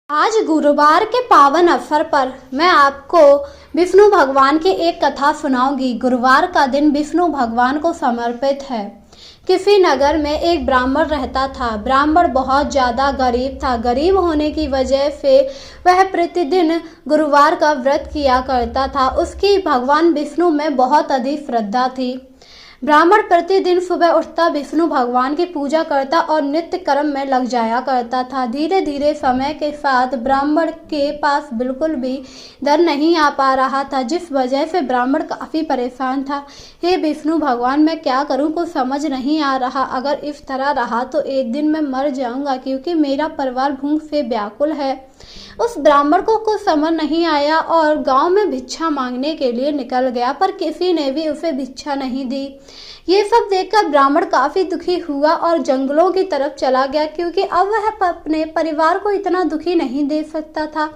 आज गुरुवार के पावन अवसर पर मैं आपको विष्णु भगवान की एक कथा सुनाऊंगी। गुरुवार का दिन विष्णु भगवान को समर्पित है। किसी नगर में एक ब्राह्मण रहता था। ब्राह्मण बहुत ज़्यादा गरीब था। गरीब होने की वजह से वह प्रतिदिन गुरुवार का व्रत किया करता था। उसकी भगवान विष्णु में बहुत अधिक श्रद्धा थी। ब्राह्मण प्रतिदिन सुबह उठता, विष्णु भगवान की पूजा करता और नित्य कर्म में लग जाया करता था। धीरे धीरे समय के साथ ब्राह्मण के पास बिल्कुल भी धन नहीं आ पा रहा था, जिस वजह से ब्राह्मण काफ़ी परेशान था। हे विष्णु भगवान, मैं क्या करूं, कुछ समझ नहीं आ रहा। अगर इस तरह रहा तो एक दिन मैं मर जाऊंगा, क्योंकि मेरा परिवार भूख से व्याकुल है। उस ब्राह्मण को कुछ समझ नहीं आया और गांव में भिक्षा मांगने के लिए निकल गया, पर किसी ने भी उसे भिक्षा नहीं दी। ये सब देखकर ब्राह्मण काफी दुखी हुआ और जंगलों की तरफ चला गया, क्योंकि अब वह अपने परिवार को इतना दुखी नहीं देख सकता था।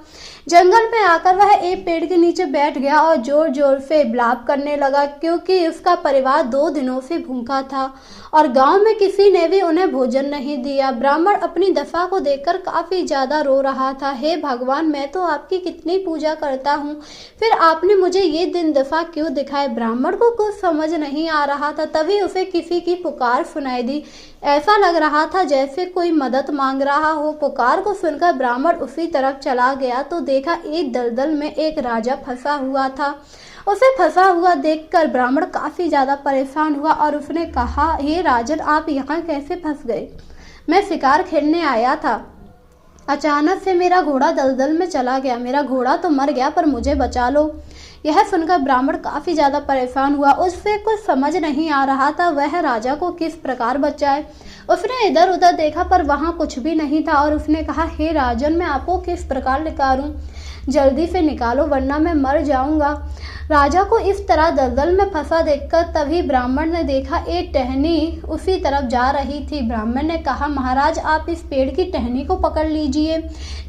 जंगल में आकर वह एक पेड़ के नीचे बैठ गया और जोर जोर से विलाप करने लगा, क्योंकि उसका परिवार 2 दिनों से भूखा था और गांव में किसी ने भी उन्हें भोजन नहीं दिया। ब्राह्मण अपनी दशा को देखकर काफी ज्यादा रो रहा था। हे भगवान, मैं तो आपकी कितनी पूजा करता हूँ, फिर आपने मुझे ये दिन दशा क्यों दिखाए। ब्राह्मण को कुछ समझ नहीं आ रहा था। तभी उसे किसी की पुकार सुनाई दी। ऐसा लग रहा था जैसे कोई मदद मांग रहा हो। पुकार को सुनकर ब्राह्मण उसी तरफ चला गया तो देखा एक दलदल में एक राजा फंसा हुआ था। उसे फंसा हुआ देखकर ब्राह्मण काफी ज्यादा परेशान हुआ और उसने कहा, हे राजन, आप यहाँ कैसे फंस गए? मैं शिकार खेलने आया था, अचानक से मेरा घोड़ा दलदल में चला गया। मेरा घोड़ा तो मर गया, पर मुझे बचा लो। यह सुनकर ब्राह्मण काफी ज्यादा परेशान हुआ। उससे कुछ समझ नहीं आ रहा था वह राजा को किस प्रकार बचाए। उसने इधर उधर देखा, पर वहां कुछ भी नहीं था और उसने कहा, हे राजन, मैं आपको किस प्रकार निकालूं? जल्दी से निकालो, वरना मैं मर जाऊंगा। राजा को इस तरह दलदल में फंसा देखकर तभी ब्राह्मण ने देखा एक टहनी उसी तरफ जा रही थी। ब्राह्मण ने कहा, महाराज, आप इस पेड़ की टहनी को पकड़ लीजिए।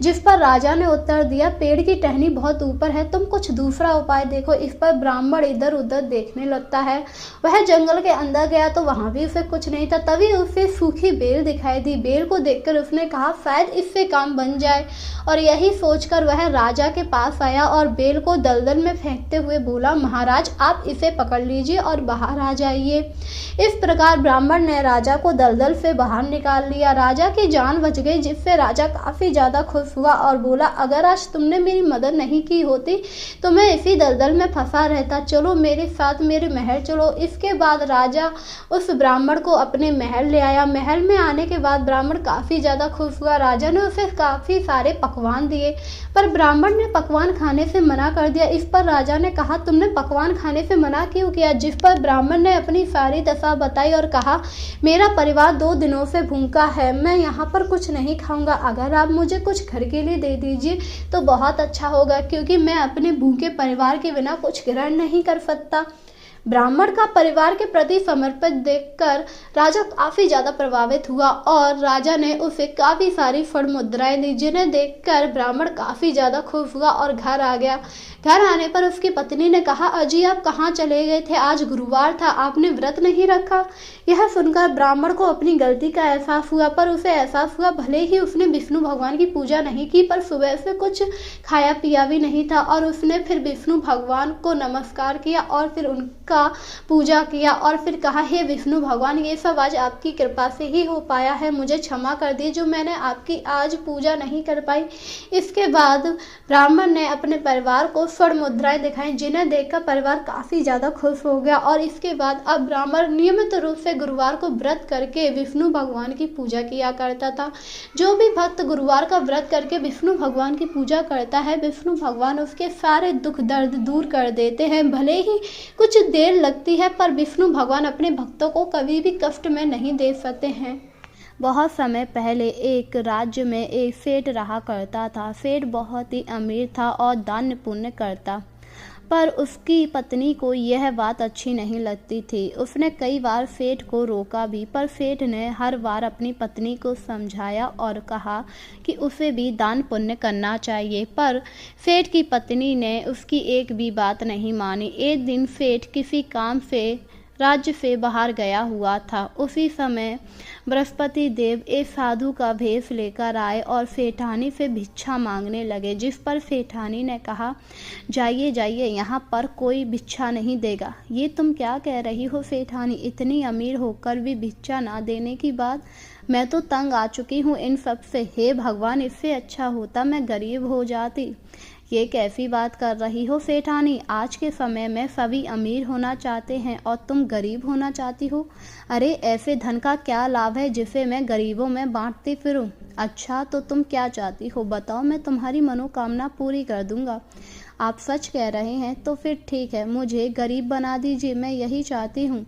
जिस पर राजा ने उत्तर दिया, पेड़ की टहनी बहुत ऊपर है, तुम कुछ दूसरा उपाय देखो। इस पर ब्राह्मण इधर उधर देखने लगता है। वह जंगल के अंदर गया तो वहां भी उसे कुछ नहीं था। तभी उसे सूखी बेल दिखाई दी। बेल को देखकर उसने कहा, शायद इससे काम बन जाए, और यही सोचकर वह राजा के पास आया और बेल को दलदल में फेंकते हुए बोला, महाराज, आप इसे पकड़ लीजिए और बाहर आ जाइए। इस प्रकार ब्राह्मण ने राजा को दलदल से बाहर निकाल लिया। राजा की जान बच गई, जिससे राजा काफी ज्यादा खुश हुआ और बोला, अगर आज तुमने मेरी मदद नहीं की होती तो मैं इसी दलदल में फंसा रहता। चलो मेरे साथ मेरे महल चलो। इसके बाद राजा उस ब्राह्मण को अपने महल ले आया। महल में आने के बाद ब्राह्मण काफी ज्यादा खुश हुआ। राजा ने उसे काफी सारे पकवान दिए, पर ब्राह्मण ने पकवान खाने से मना कर दिया। इस पर राजा ने कहा, तुमने पकवान खाने से मना क्यों किया? जिस पर ब्राह्मण ने अपनी सारी दशा बताई और कहा, मेरा परिवार 2 दिनों से भूखा है, मैं यहाँ पर कुछ नहीं खाऊंगा। अगर आप मुझे कुछ घर के लिए दे दीजिए तो बहुत अच्छा होगा, क्योंकि मैं अपने भूखे परिवार के बिना कुछ ग्रहण नहीं कर सकता। ब्राह्मण का परिवार के प्रति समर्पित देखकर राजा काफी ज्यादा प्रभावित हुआ और राजा ने उसे काफी सारी फड़ मुद्राएं दी, जिन्हें देखकर ब्राह्मण काफी ज्यादा खुश हुआ और घर आ गया। घर आने पर उसकी पत्नी ने कहा, अजी, आप कहाँ चले गए थे? आज गुरुवार था, आपने व्रत नहीं रखा। यह सुनकर ब्राह्मण को अपनी गलती का एहसास हुआ, पर उसे एहसास हुआ भले ही उसने विष्णु भगवान की पूजा नहीं की, पर सुबह से कुछ खाया पिया भी नहीं था। और उसने फिर विष्णु भगवान को नमस्कार किया और फिर उनका पूजा किया और फिर कहा, हे विष्णु भगवान, ये सब आज आपकी कृपा से ही हो पाया है, मुझे क्षमा कर दिए जो मैंने आपकी आज पूजा नहीं कर पाई। इसके बाद ब्राह्मण ने अपने परिवार को स्वर्ण मुद्राएं दिखाई, जिन्हें देखकर परिवार काफी ज्यादा खुश हो गया। और इसके बाद अब ब्राह्मण नियमित रूप से गुरुवार को व्रत करके विष्णु भगवान की पूजा किया करता था। जो भी भक्त गुरुवार का व्रत करके विष्णु भगवान की पूजा करता है, विष्णु भगवान उसके सारे दुख दर्द दूर कर देते हैं। भले ही कुछ देर लगती है, पर विष्णु भगवान अपने भक्तों को कभी भी कष्ट में नहीं दे सकते हैं। बहुत समय पहले एक राज्य में एक सेठ रहा करता था। सेठ बहुत ही अमीर था और दान पुण्य करता, पर उसकी पत्नी को यह बात अच्छी नहीं लगती थी। उसने कई बार सेठ को रोका भी, पर सेठ ने हर बार अपनी पत्नी को समझाया और कहा कि उसे भी दान पुण्य करना चाहिए, पर सेठ की पत्नी ने उसकी एक भी बात नहीं मानी। एक दिन सेठ किसी काम से राज्य से बाहर गया हुआ था। उसी समय बृहस्पति देव एक साधु का भेष लेकर आए और सेठानी से भिक्षा मांगने लगे, जिस पर सेठानी ने कहा, जाइए जाइए, यहाँ पर कोई भिक्षा नहीं देगा। ये तुम क्या कह रही हो सेठानी, इतनी अमीर होकर भी भिक्षा ना देने की बात। मैं तो तंग आ चुकी हूँ इन सब से। हे भगवान, इससे अच्छा होता मैं गरीब हो जाती। ये कैसी बात कर रही हो सेठानी, आज के समय में सभी अमीर होना चाहते हैं और तुम गरीब होना चाहती हो। अरे ऐसे धन का क्या लाभ है जिसे मैं गरीबों में बांटती फिरूं। अच्छा तो तुम क्या चाहती हो बताओ, मैं तुम्हारी मनोकामना पूरी कर दूंगा। आप सच कह रहे हैं तो फिर ठीक है, मुझे गरीब बना दीजिए, मैं यही चाहती हूँ।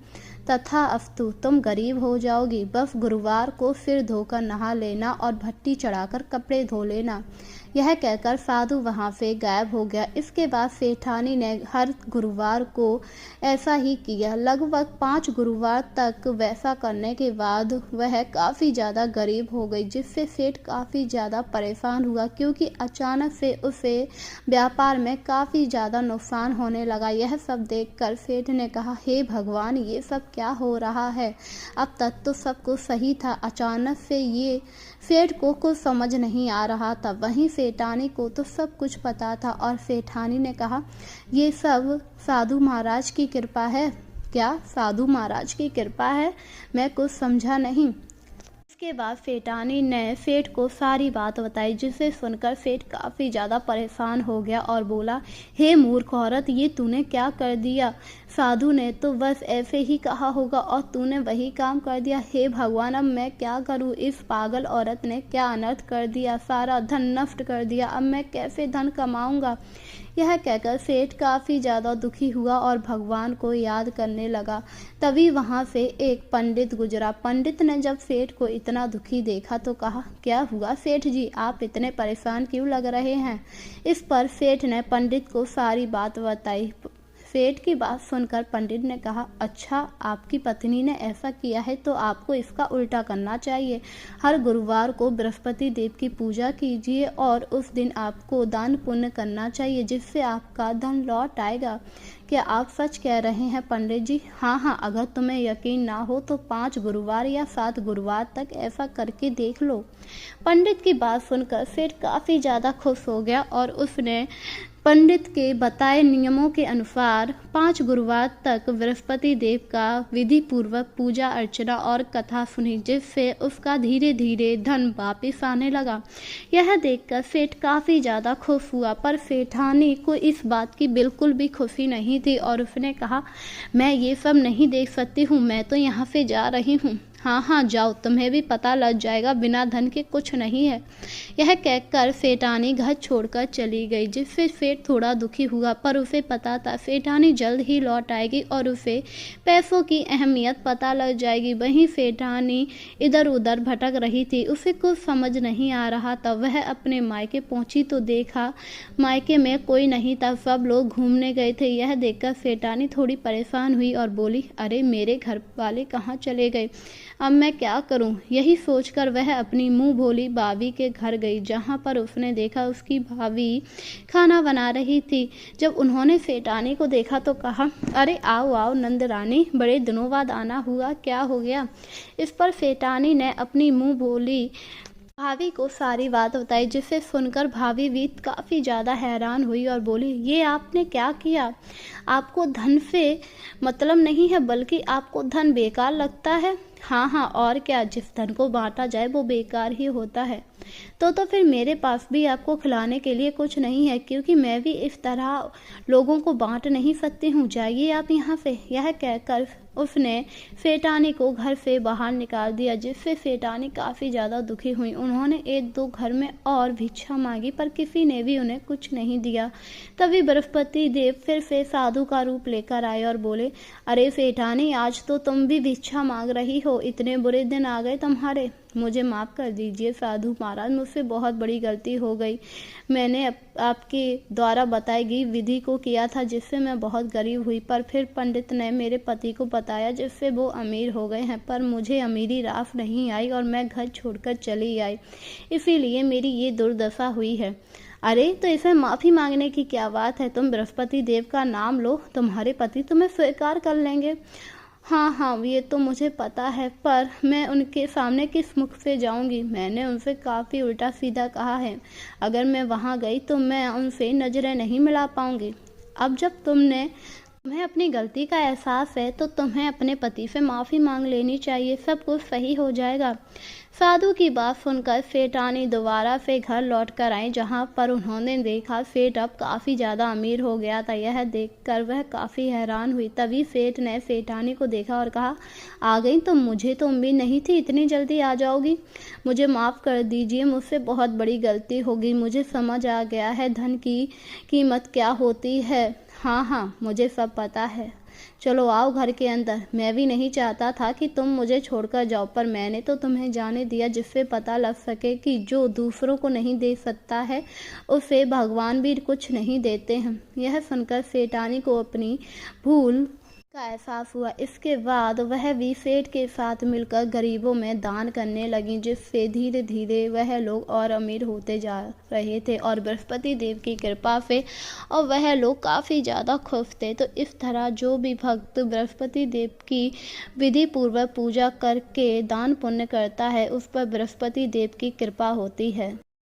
तथा अस्तु, तुम गरीब हो जाओगी। बस गुरुवार को सिर धोकर नहा लेना और भट्टी चढ़ाकर कपड़े धो लेना। यह कहकर साधु वहां से गायब हो गया। इसके बाद सेठानी ने हर गुरुवार को ऐसा ही किया। लगभग 5 गुरुवार तक वैसा करने के बाद वह काफ़ी ज़्यादा गरीब हो गई, जिससे सेठ काफ़ी ज़्यादा परेशान हुआ, क्योंकि अचानक से उसे व्यापार में काफ़ी ज़्यादा नुकसान होने लगा। यह सब देखकर सेठ ने कहा, हे भगवान, ये सब क्या हो रहा है। अब तक तो सब कुछ सही था, अचानक से ये सेठ को कुछ समझ नहीं आ रहा था। वहीं सेठानी को तो सब कुछ पता था और सेठानी ने कहा, ये सब साधु महाराज की कृपा है। क्या साधु महाराज की कृपा है? मैं कुछ समझा नहीं। इसके बाद सेठानी ने सेठ को सारी बात बताई, जिसे सुनकर सेठ काफ़ी ज़्यादा परेशान हो गया और बोला, हे मूर्ख औरत, ये तूने क्या कर दिया। साधु ने तो बस ऐसे ही कहा होगा और तूने वही काम कर दिया। हे भगवान, अब मैं क्या करूं। इस पागल औरत ने क्या अनर्थ कर दिया, सारा धन नष्ट कर दिया। अब मैं कैसे धन कमाऊंगा। यह कहकर सेठ काफ़ी ज़्यादा दुखी हुआ और भगवान को याद करने लगा। तभी वहाँ से एक पंडित गुजरा। पंडित ने जब सेठ को इतना दुखी देखा तो कहा, क्या हुआ सेठ जी, आप इतने परेशान क्यों लग रहे हैं। इस पर सेठ ने पंडित को सारी बात बताई। सेठ की बात सुनकर पंडित ने कहा, अच्छा, आपकी पत्नी ने ऐसा किया है तो आपको इसका उल्टा करना चाहिए। हर गुरुवार को बृहस्पति देव की पूजा कीजिए और उस दिन आपको दान पुण्य करना चाहिए, जिससे आपका धन लौट आएगा। क्या आप सच कह रहे हैं पंडित जी? हाँ, अगर तुम्हें यकीन ना हो तो 5 गुरुवार या 7 गुरुवार तक ऐसा करके देख लो। पंडित की बात सुनकर सेठ काफ़ी ज़्यादा खुश हो गया और उसने पंडित के बताए नियमों के अनुसार 5 गुरुवार तक बृहस्पति देव का विधि पूर्वक पूजा अर्चना और कथा सुनी, जिससे उसका धीरे धीरे धन वापिस आने लगा। यह देखकर सेठ काफ़ी ज़्यादा खुश हुआ, पर सेठानी को इस बात की बिल्कुल भी खुशी नहीं थी और उसने कहा, मैं ये सब नहीं देख सकती हूँ, मैं तो यहाँ से जा रही हूँ। हाँ, जाओ, तुम्हें भी पता लग जाएगा, बिना धन के कुछ नहीं है। यह कहकर सेठानी घर छोड़कर चली गई, जिससे सेठ थोड़ा दुखी हुआ, पर उसे पता था सेठानी जल्द ही लौट आएगी और उसे पैसों की अहमियत पता लग जाएगी। वहीं सेठानी इधर उधर भटक रही थी, उसे कुछ समझ नहीं आ रहा था। वह अपने मायके पहुंची तो देखा मायके में कोई नहीं था, सब लोग घूमने गए थे। यह देखकर सेठानी थोड़ी परेशान हुई और बोली, अरे मेरे घर वाले कहाँ चले गए, अब मैं क्या करूं। यही सोचकर वह अपनी मुंह भोली भाभी के घर गई, जहां पर उसने देखा उसकी भाभी खाना बना रही थी। जब उन्होंने सेठानी को देखा तो कहा, अरे आओ आओ नंदरानी, बड़े दिनों बाद आना हुआ, क्या हो गया। इस पर सेठानी ने अपनी मुंह भोली भाभी को सारी बात बताई, जिसे सुनकर भाभी भी काफ़ी ज़्यादा हैरान हुई और बोली, ये आपने क्या किया। आपको धन से मतलब नहीं है, बल्कि आपको धन बेकार लगता है। हाँ, और क्या, जिस धन को बांटा जाए वो बेकार ही होता है। तो फिर मेरे पास भी आपको खिलाने के लिए कुछ नहीं है, क्योंकि मैं भी इस तरह लोगों को बांट नहीं सकती हूँ, जाइए आप यहाँ से। यह कहकर उसने सेठानी को घर से बाहर निकाल दिया, जिससे सेठानी काफ़ी ज़्यादा दुखी हुई। उन्होंने 1-2 घर में और भिक्षा मांगी, पर किसी ने भी उन्हें कुछ नहीं दिया। तभी बृहस्पति देव फिर से साधु का रूप लेकर आए और बोले, अरे सेठानी, आज तो तुम भी भिक्षा मांग रही हो, इतने बुरे दिन आ गए तुम्हारे। मुझे माफ़ कर दीजिए साधु महाराज, मुझसे बहुत बड़ी गलती हो गई। मैंने आपके द्वारा बताई गई विधि को किया था, जिससे मैं बहुत गरीब हुई, पर फिर पंडित ने मेरे पति को बताया, जिससे वो अमीर हो गए हैं, पर मुझे अमीरी रास नहीं आई और मैं घर छोड़कर चली आई, इसीलिए मेरी ये दुर्दशा हुई है। अरे तो इसमें माफ़ी मांगने की क्या बात है, तुम बृहस्पति देव का नाम लो, तुम्हारे पति तुम्हें स्वीकार कर लेंगे। हाँ हाँ, ये तो मुझे पता है, पर मैं उनके सामने किस मुख से जाऊंगी? मैंने उनसे काफ़ी उल्टा सीधा कहा है। अगर मैं वहाँ गई तो मैं उनसे नज़रें नहीं मिला पाऊंगी। अब जब तुम्हें अपनी गलती का एहसास है तो तुम्हें अपने पति से माफ़ी मांग लेनी चाहिए, सब कुछ सही हो जाएगा। साधु की बात सुनकर सेठानी दोबारा से घर लौट कर आई, जहाँ पर उन्होंने देखा सेठ अब काफ़ी ज़्यादा अमीर हो गया था। यह देखकर वह काफ़ी हैरान हुई। तभी सेठ ने सेठानी को देखा और कहा, आ गई तो मुझे तो उम्मीद नहीं थी इतनी जल्दी आ जाओगी। मुझे माफ़ कर दीजिए, मुझसे बहुत बड़ी गलती होगी। मुझे समझ आ गया है धन की कीमत क्या होती है। हाँ हाँ, मुझे सब पता है। चलो आओ घर के अंदर। मैं भी नहीं चाहता था कि तुम मुझे छोड़कर जाओ, पर मैंने तो तुम्हें जाने दिया जिससे पता लग सके कि जो दूसरों को नहीं दे सकता है उसे भगवान भी कुछ नहीं देते हैं। यह सुनकर सेठानी को अपनी भूल का एहसास हुआ। इसके बाद वह भी सेठ के साथ मिलकर गरीबों में दान करने लगी, जिससे धीरे धीरे वह लोग और अमीर होते जा रहे थे और बृहस्पति देव की कृपा से और वह लोग काफ़ी ज़्यादा खुश थे। तो इस तरह जो भी भक्त बृहस्पति देव की विधि पूर्वक पूजा करके दान पुण्य करता है उस पर बृहस्पति देव की कृपा होती है।